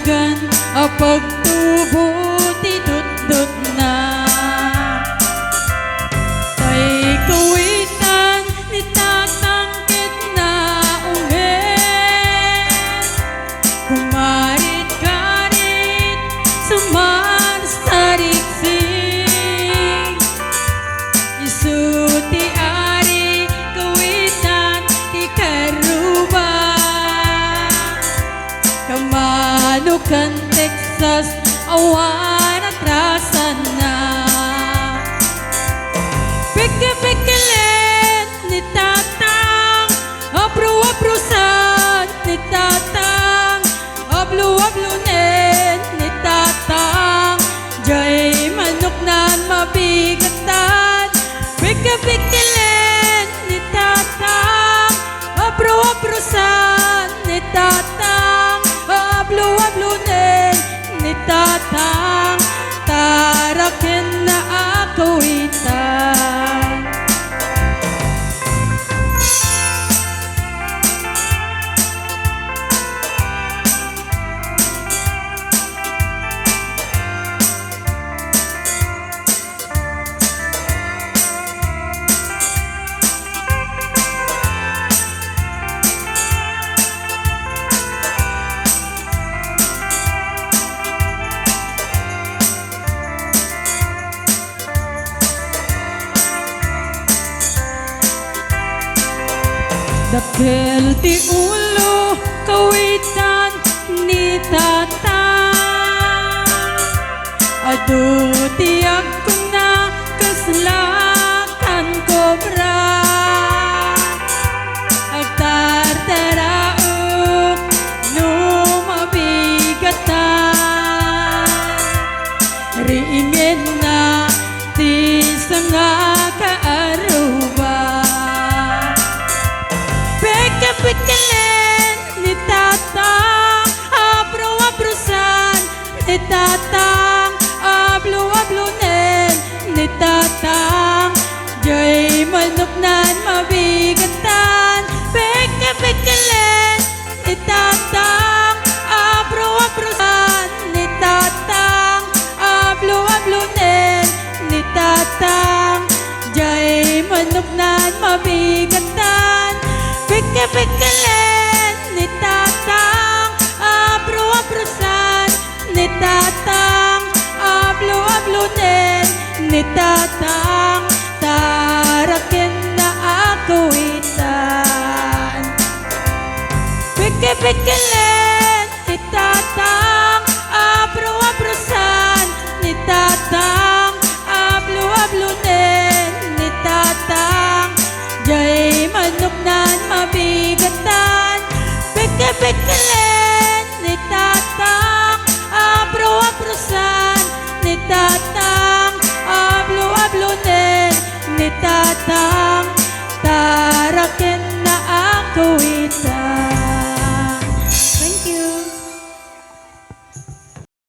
Dagan a pagtubo ti dut-dut na tay kawitan ni tatangkit na umen kumarit-karit sumarstariksik isuti ari kawitan ti karuba Kamanukan Texas awan at rasan na Peke-pekelet ni tatang Abru-abrusan ni tatang Ablu-ablunen ni tatang Jay manok nan mabigatan Peke-pekelet ni tatang Abru-abrusan ni tatang Ablu-ablunen ni tatang Tarakin na akawitan Dakil ti ulo kawitan ni tatang Adu tiyak ko na kaslakan kobra Agtartaraok no mabigatan Riingin na ti sanga kaaruba Peke-pekelen ni tatang Abru-abrusan ni tatang Ablu-ablunen ni tatang Jay manok nan mabigatan Peke-pekelen ni tatang Abru-abrusan ni tatang Ablu-ablunen ni tatang Jay manok nan mabigatan Peke-pekelen ni tatang Abru-abrusan ni tatang Ablu-ablunen ni tatang Tarakin na akawitan Peke-pekelen ni tatang Abru-abrusan ni tatang Ablu-ablunen ni tatang Jay manok nan mabigatan Peke-pekelen ni tatang Abru-abrusan ni tatang Ablu-ablunen ni tatang